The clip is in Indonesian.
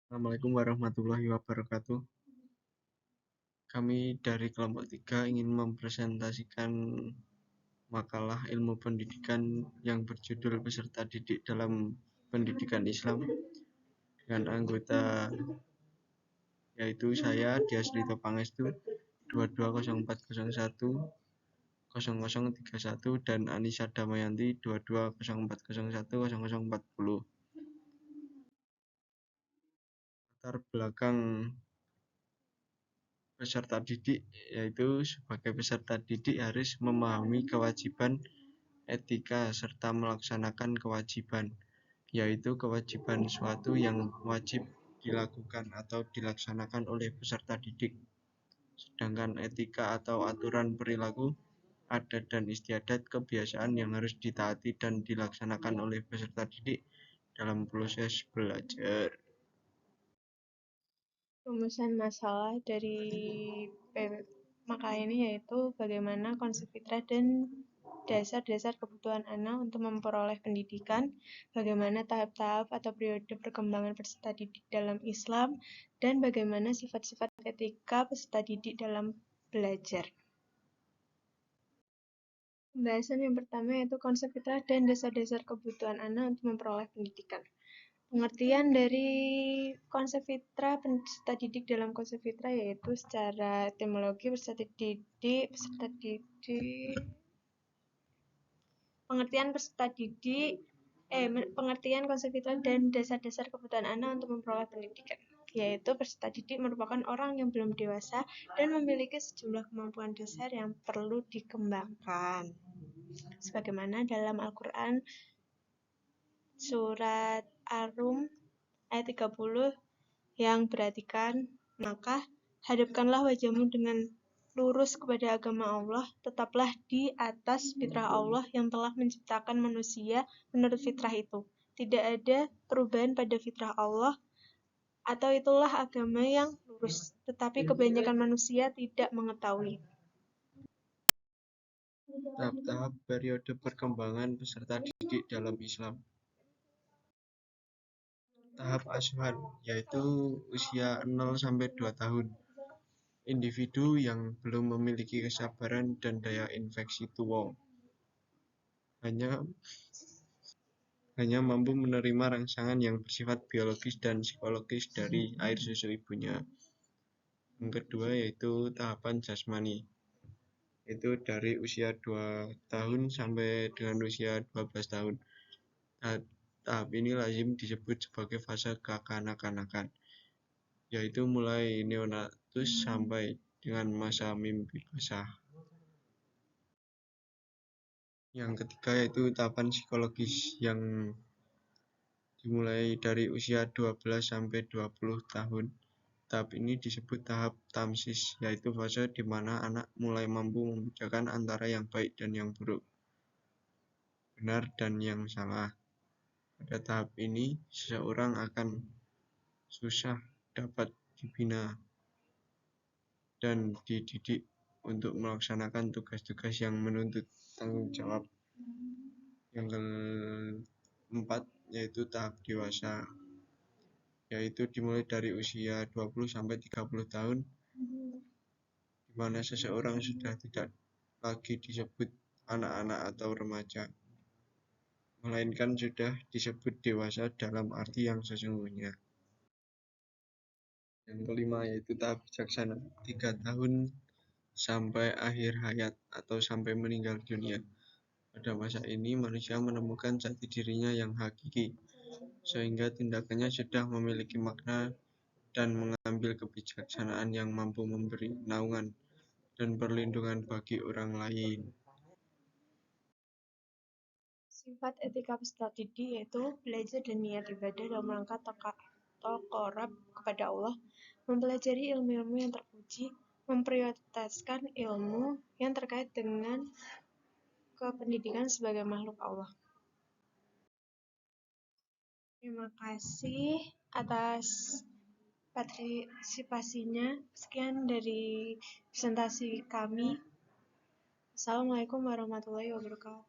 Assalamualaikum warahmatullahi wabarakatuh. Kami dari kelompok 3 ingin mempresentasikan makalah ilmu pendidikan yang berjudul Peserta Didik dalam Pendidikan Islam dengan anggota yaitu saya Dias Lito Pangestu 220401 0031 dan Anissa Damayanti 220401 0040. Latar belakang peserta didik yaitu sebagai peserta didik harus memahami kewajiban, etika, serta melaksanakan kewajiban, yaitu kewajiban suatu yang wajib dilakukan atau dilaksanakan oleh peserta didik. Sedangkan etika atau aturan perilaku, adat dan istiadat kebiasaan yang harus ditaati dan dilaksanakan oleh peserta didik dalam proses belajar. Rumusan masalah dari makalah ini yaitu bagaimana konsep fitrah dan dasar-dasar kebutuhan anak untuk memperoleh pendidikan, bagaimana tahap-tahap atau periode perkembangan peserta didik dalam Islam, dan bagaimana sifat-sifat etika peserta didik dalam belajar. Pembahasan yang pertama yaitu konsep fitrah dan dasar-dasar kebutuhan anak untuk memperoleh pendidikan. Pengertian dari konsep fitrah peserta didik dalam konsep fitrah yaitu secara etimologi pengertian konsep fitrah dan dasar-dasar kebutuhan anak untuk memperoleh pendidikan, yaitu peserta didik merupakan orang yang belum dewasa dan memiliki sejumlah kemampuan dasar yang perlu dikembangkan. Sebagaimana dalam Al-Quran surat Ar-Rum ayat 30 yang berartikan, maka hadapkanlah wajahmu dengan lurus kepada agama Allah, tetaplah di atas fitrah Allah yang telah menciptakan manusia menurut fitrah itu. Tidak ada perubahan pada fitrah Allah, atau itulah agama yang lurus, tetapi kebanyakan manusia tidak mengetahui. Tahap-tahap periode perkembangan peserta didik dalam Islam. Tahap asuhan, yaitu usia 0-2 tahun. Individu yang belum memiliki kesabaran dan daya infeksi tuwuh. Hanya mampu menerima rangsangan yang bersifat biologis dan psikologis dari air susu ibunya. Yang kedua yaitu tahapan jasmani. Itu dari usia 2 tahun sampai dengan usia 12 tahun. Tahap ini lazim disebut sebagai fase kekanak-kanakan, yaitu mulai neonatus sampai dengan masa mimpi basah. Yang ketiga yaitu tahapan psikologis yang dimulai dari usia 12 sampai 20 tahun. Tahap ini disebut tahap tamsis, yaitu fase di mana anak mulai mampu membedakan antara yang baik dan yang buruk, benar dan yang salah. Pada tahap ini, seseorang akan susah dapat dibina dan dididik untuk melaksanakan tugas-tugas yang menuntut tanggung jawab. Yang keempat yaitu tahap dewasa, yaitu dimulai dari usia 20-30 tahun, di mana seseorang sudah tidak lagi disebut anak-anak atau remaja, melainkan sudah disebut dewasa dalam arti yang sesungguhnya. Yang kelima yaitu tahap bijaksana, 3 tahun sampai akhir hayat atau sampai meninggal dunia. Pada masa ini manusia menemukan jati dirinya yang hakiki, sehingga tindakannya sudah memiliki makna dan mengambil kebijaksanaan yang mampu memberi naungan dan perlindungan bagi orang lain. Sifat etika peserta didik yaitu belajar dan niat ibadah dalam rangka taqarrub kepada Allah, mempelajari ilmu-ilmu yang terpuji, memprioritaskan ilmu yang terkait dengan kependidikan sebagai makhluk Allah. Terima kasih atas partisipasinya. Sekian dari presentasi kami. Assalamualaikum warahmatullahi wabarakatuh.